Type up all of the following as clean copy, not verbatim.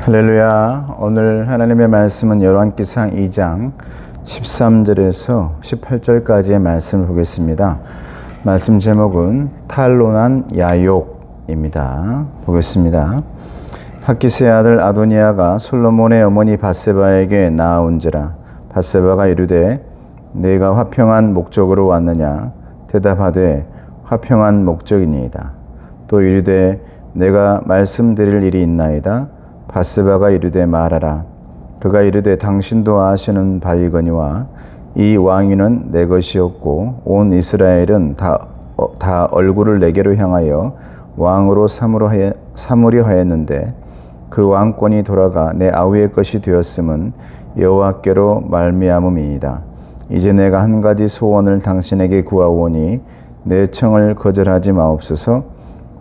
할렐루야. 오늘 하나님의 말씀은 열왕기상 2장 13절에서 18절까지의 말씀을 보겠습니다. 말씀 제목은 탄론한 야욕입니다. 보겠습니다. 학기스의 아들 아도니아가 솔로몬의 어머니 밧세바에게 나아온지라. 밧세바가 이르되 내가 화평한 목적으로 왔느냐? 대답하되 화평한 목적이니이다. 또 이르되 내가 말씀드릴 일이 있나이다. 밧세바가 이르되 말하라. 그가 이르되 당신도 아시는 바이거니와 이 왕위는 내 것이었고 온 이스라엘은 다 얼굴을 내게로 향하여 왕으로 삼으려 하였는데 그 왕권이 돌아가 내 아우의 것이 되었음은 여호와께로 말미암음이니이다. 이제 내가 한 가지 소원을 당신에게 구하오니 내 청을 거절하지 마옵소서.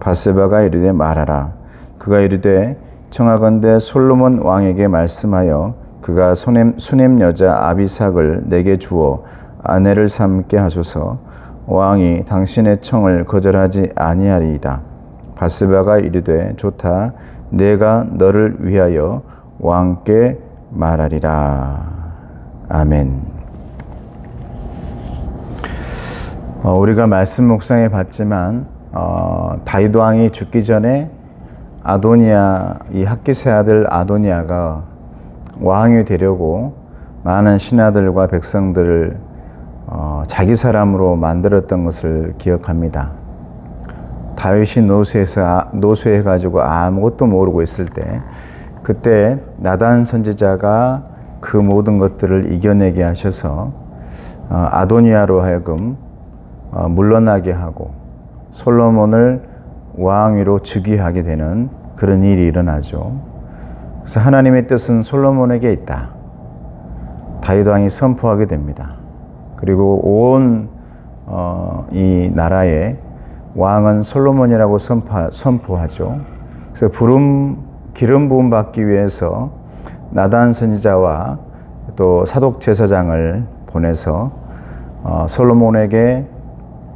밧세바가 이르되 말하라. 그가 이르되 청하건대 솔로몬 왕에게 말씀하여 그가 수넴 여자 아비삭을 내게 주어 아내를 삼게 하소서. 왕이 당신의 청을 거절하지 아니하리이다. 밧세바가 이르되 좋다. 내가 너를 위하여 왕께 말하리라. 아멘. 우리가 말씀 묵상해 봤지만 다윗 왕이 죽기 전에 아도니아, 이 학기스의 아들 아도니아가 왕이 되려고 많은 신하들과 백성들을 자기 사람으로 만들었던 것을 기억합니다. 다윗이 노쇠해가지고 아무것도 모르고 있을 때, 그때 나단 선지자가 그 모든 것들을 이겨내게 하셔서 아도니아로 하여금 물러나게 하고 솔로몬을 왕위로 즉위하게 되는 그런 일이 일어나죠. 그래서 하나님의 뜻은 솔로몬에게 있다. 다윗 왕이 선포하게 됩니다. 그리고 온 이 나라의 왕은 솔로몬이라고 선포하죠. 그래서 기름 부음 받기 위해서 나단 선지자와 또 사독 제사장을 보내서 솔로몬에게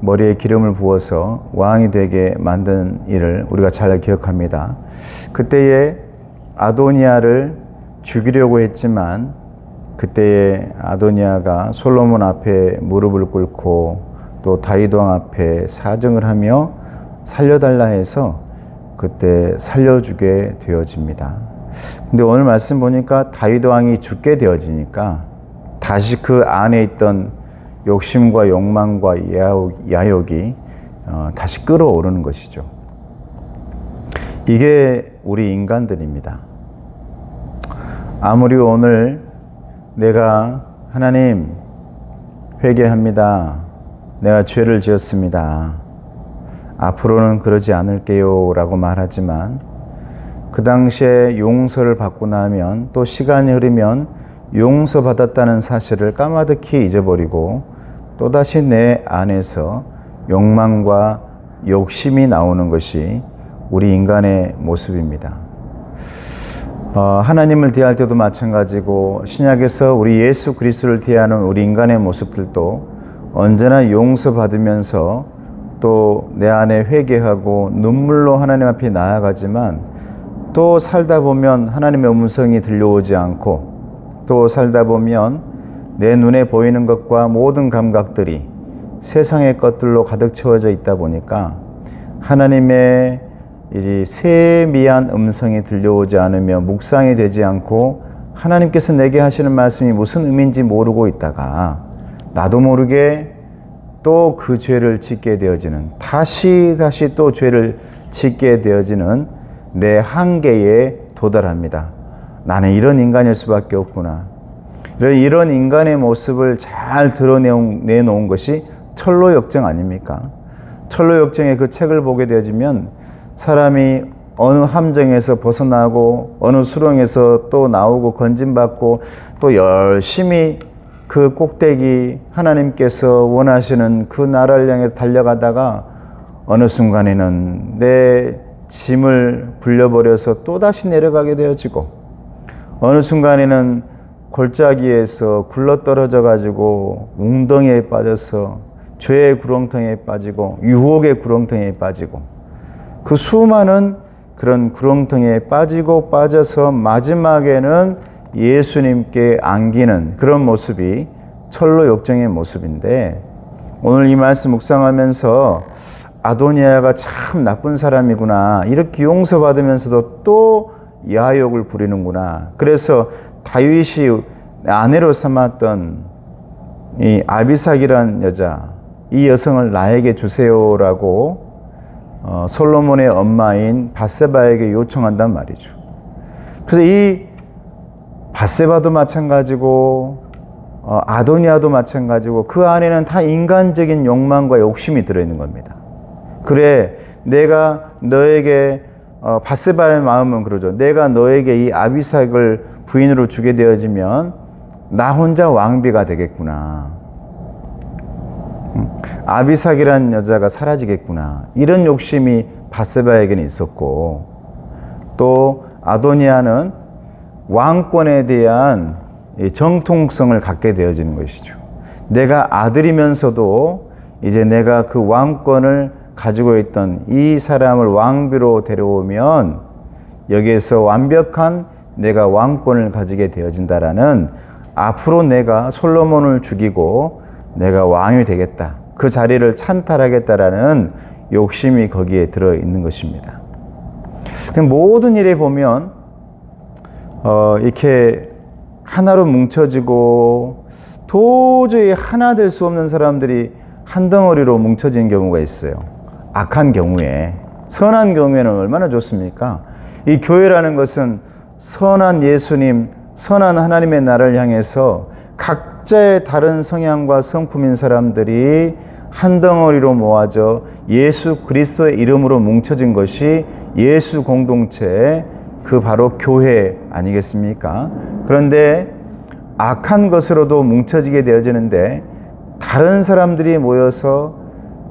머리에 기름을 부어서 왕이 되게 만든 일을 우리가 잘 기억합니다. 그때에 아도니아를 죽이려고 했지만 그때에 아도니아가 솔로몬 앞에 무릎을 꿇고 또 다윗 왕 앞에 사정을 하며 살려달라 해서 그때 살려주게 되어집니다. 근데 오늘 말씀 보니까 다윗 왕이 죽게 되어지니까 다시 그 안에 있던 욕심과 욕망과 야욕이 다시 끌어오르는 것이죠. 이게 우리 인간들입니다. 아무리 오늘 내가 하나님 회개합니다. 내가 죄를 지었습니다. 앞으로는 그러지 않을게요 라고 말하지만 그 당시에 용서를 받고 나면 또 시간이 흐르면 용서받았다는 사실을 까마득히 잊어버리고 또다시 내 안에서 욕망과 욕심이 나오는 것이 우리 인간의 모습입니다. 하나님을 대할 때도 마찬가지고 신약에서 우리 예수 그리스도를 대하는 우리 인간의 모습들도 언제나 용서받으면서 또 내 안에 회개하고 눈물로 하나님 앞에 나아가지만 또 살다 보면 하나님의 음성이 들려오지 않고 또 살다 보면 내 눈에 보이는 것과 모든 감각들이 세상의 것들로 가득 채워져 있다 보니까 하나님의 이제 세미한 음성이 들려오지 않으며 묵상이 되지 않고 하나님께서 내게 하시는 말씀이 무슨 의미인지 모르고 있다가 나도 모르게 또 그 죄를 짓게 되어지는 다시 또 죄를 짓게 되어지는 내 한계에 도달합니다. 나는 이런 인간일 수밖에 없구나. 이런 인간의 모습을 잘 드러내놓은 것이 철로역정 아닙니까? 철로역정의 그 책을 보게 되어지면 사람이 어느 함정에서 벗어나고 어느 수렁에서 또 나오고 건짐받고 또 열심히 그 꼭대기 하나님께서 원하시는 그 나라를 향해서 달려가다가 어느 순간에는 내 짐을 굴려버려서 또다시 내려가게 되어지고 어느 순간에는 골짜기에서 굴러떨어져 가지고 웅덩이에 빠져서 죄의 구렁텅이에 빠지고 유혹의 구렁텅이에 빠지고 그 수많은 그런 구렁텅이에 빠지고 빠져서 마지막에는 예수님께 안기는 그런 모습이 철로 역정의 모습인데, 오늘 이 말씀 묵상하면서 아도니아가 참 나쁜 사람이구나, 이렇게 용서받으면서도 또 야욕을 부리는구나. 그래서 다윗이 아내로 삼았던 이 아비삭이란 여자, 이 여성을 나에게 주세요라고 솔로몬의 엄마인 밧세바에게 요청한단 말이죠. 그래서 이 밧세바도 마찬가지고 아도니아도 마찬가지고 그 안에는 다 인간적인 욕망과 욕심이 들어있는 겁니다. 그래, 내가 너에게 밧세바의 마음은 그러죠. 내가 너에게 이 아비삭을 부인으로 주게 되어지면 나 혼자 왕비가 되겠구나. 아비삭이란 여자가 사라지겠구나. 이런 욕심이 밧세바에게는 있었고, 또 아도니아는 왕권에 대한 정통성을 갖게 되어지는 것이죠. 내가 아들이면서도 이제 내가 그 왕권을 가지고 있던 이 사람을 왕비로 데려오면 여기에서 완벽한 내가 왕권을 가지게 되어진다라는, 앞으로 내가 솔로몬을 죽이고 내가 왕이 되겠다, 그 자리를 찬탈하겠다라는 욕심이 거기에 들어있는 것입니다. 모든 일에 보면 이렇게 하나로 뭉쳐지고 도저히 하나 될 수 없는 사람들이 한 덩어리로 뭉쳐진 경우가 있어요. 악한 경우에. 선한 경우에는 얼마나 좋습니까? 이 교회라는 것은 선한 예수님, 선한 하나님의 나라를 향해서 각자의 다른 성향과 성품인 사람들이 한 덩어리로 모아져 예수 그리스도의 이름으로 뭉쳐진 것이 예수 공동체, 그 바로 교회 아니겠습니까? 그런데 악한 것으로도 뭉쳐지게 되어지는데, 다른 사람들이 모여서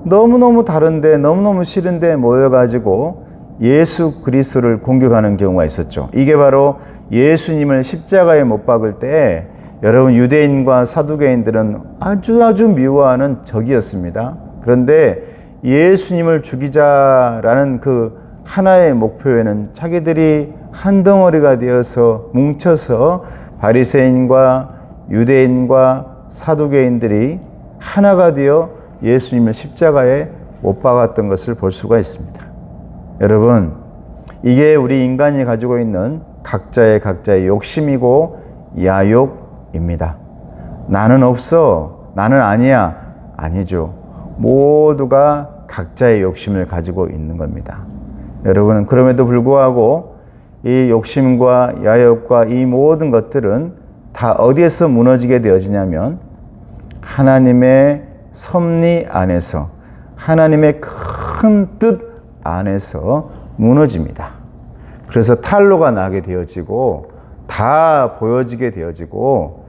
너무너무 다른데 너무너무 싫은데 모여가지고 예수 그리스도를 공격하는 경우가 있었죠. 이게 바로 예수님을 십자가에 못 박을 때 여러분, 유대인과 사두개인들은 아주 미워하는 적이었습니다. 그런데 예수님을 죽이자라는 그 하나의 목표에는 자기들이 한 덩어리가 되어서 뭉쳐서 바리새인과 유대인과 사두개인들이 하나가 되어 예수님을 십자가에 못 박았던 것을 볼 수가 있습니다. 여러분, 이게 우리 인간이 가지고 있는 각자의 욕심이고 야욕입니다. 나는 없어, 나는 아니야, 아니죠. 모두가 각자의 욕심을 가지고 있는 겁니다. 여러분, 그럼에도 불구하고 이 욕심과 야욕과 이 모든 것들은 다 어디에서 무너지게 되어지냐면 하나님의 섭리 안에서, 하나님의 큰 뜻 안에서 무너집니다. 그래서 탄로가 나게 되어지고 다 보여지게 되어지고,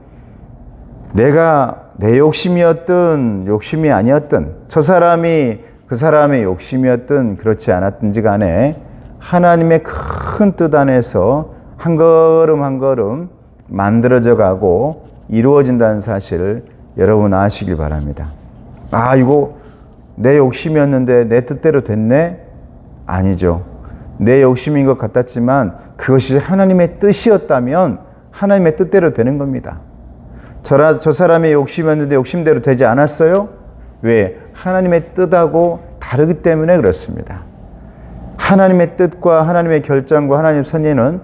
내가 내 욕심이었든 욕심이 아니었든, 저 사람이 그 사람의 욕심이었든 그렇지 않았든지 간에 하나님의 큰 뜻 안에서 한 걸음 한 걸음 만들어져 가고 이루어진다는 사실을 여러분 아시길 바랍니다. 아, 이거 내 욕심이었는데 내 뜻대로 됐네? 아니죠. 내 욕심인 것 같았지만 그것이 하나님의 뜻이었다면 하나님의 뜻대로 되는 겁니다. 저 사람의 욕심이었는데 욕심대로 되지 않았어요? 왜? 하나님의 뜻하고 다르기 때문에 그렇습니다. 하나님의 뜻과 하나님의 결정과 하나님의 섭리는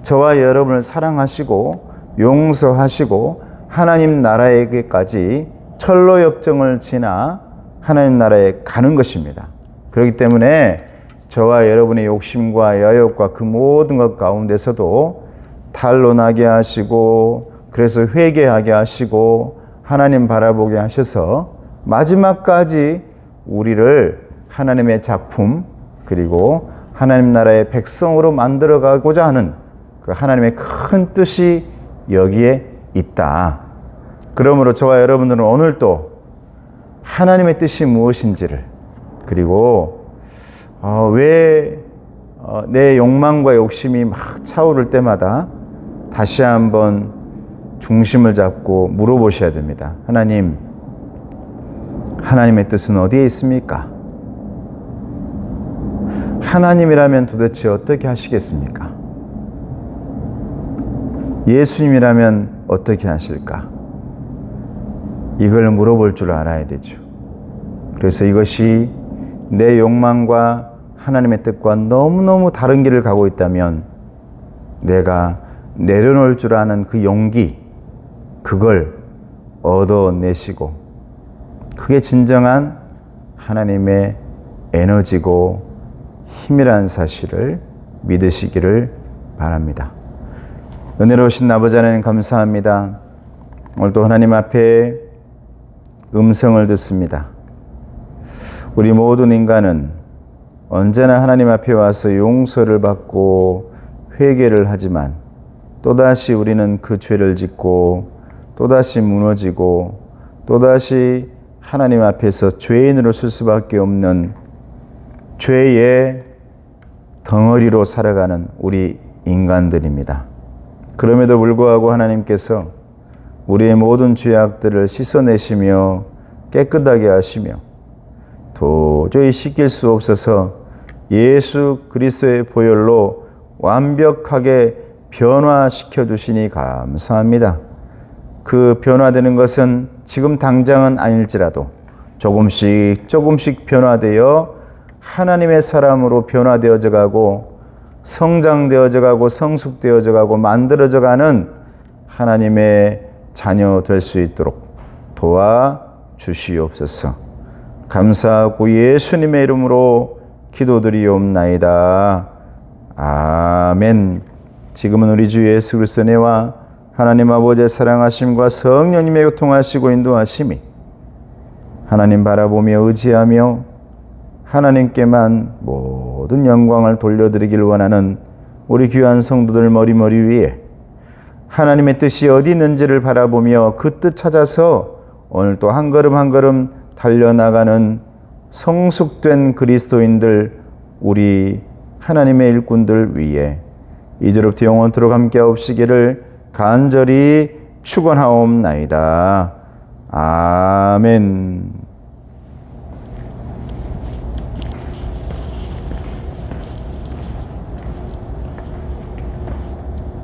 저와 여러분을 사랑하시고 용서하시고 하나님 나라에게까지 철로 역정을 지나 하나님 나라에 가는 것입니다. 그렇기 때문에 저와 여러분의 욕심과 야욕과 그 모든 것 가운데서도 탄로 나게 하시고, 그래서 회개하게 하시고 하나님 바라보게 하셔서 마지막까지 우리를 하나님의 작품, 그리고 하나님 나라의 백성으로 만들어 가고자 하는 그 하나님의 큰 뜻이 여기에 있다. 그러므로 저와 여러분들은 오늘도 하나님의 뜻이 무엇인지를, 그리고 왜 내 욕망과 욕심이 막 차오를 때마다 다시 한번 중심을 잡고 물어보셔야 됩니다. 하나님, 하나님의 뜻은 어디에 있습니까? 하나님이라면 도대체 어떻게 하시겠습니까? 예수님이라면 어떻게 하실까? 이걸 물어볼 줄 알아야 되죠. 그래서 이것이 내 욕망과 하나님의 뜻과 너무너무 다른 길을 가고 있다면 내가 내려놓을 줄 아는 그 용기, 그걸 얻어내시고 그게 진정한 하나님의 에너지고 힘이라는 사실을 믿으시기를 바랍니다. 은혜로우신 아버지 하나님 감사합니다. 오늘도 하나님 앞에 음성을 듣습니다. 우리 모든 인간은 언제나 하나님 앞에 와서 용서를 받고 회개를 하지만 또다시 우리는 그 죄를 짓고 또다시 무너지고 또다시 하나님 앞에서 죄인으로 쓸 수밖에 없는 죄의 덩어리로 살아가는 우리 인간들입니다. 그럼에도 불구하고 하나님께서 우리의 모든 죄악들을 씻어내시며 깨끗하게 하시며 도저히 씻길 수 없어서 예수 그리스도의 보혈로 완벽하게 변화시켜 주시니 감사합니다. 그 변화되는 것은 지금 당장은 아닐지라도 조금씩 변화되어 하나님의 사람으로 변화되어져 가고 성장되어져 가고 성숙되어져 가고 만들어져 가는 하나님의 자녀 될 수 있도록 도와주시옵소서. 감사하고 예수님의 이름으로 기도드리옵나이다. 아멘. 지금은 우리 주 예수 그리스도의 은혜와 하나님 아버지의 사랑하심과 성령님의 교통하시고 인도하심이 하나님 바라보며 의지하며 하나님께만 모든 영광을 돌려드리길 원하는 우리 귀한 성도들 머리머리 위에 하나님의 뜻이 어디 있는지를 바라보며 그 뜻 찾아서 오늘 또 한 걸음 한 걸음 달려나가는 성숙된 그리스도인들 우리 하나님의 일꾼들 위에 이제로부터 영원토록 함께하옵시기를 간절히 축원하옵나이다. 아멘.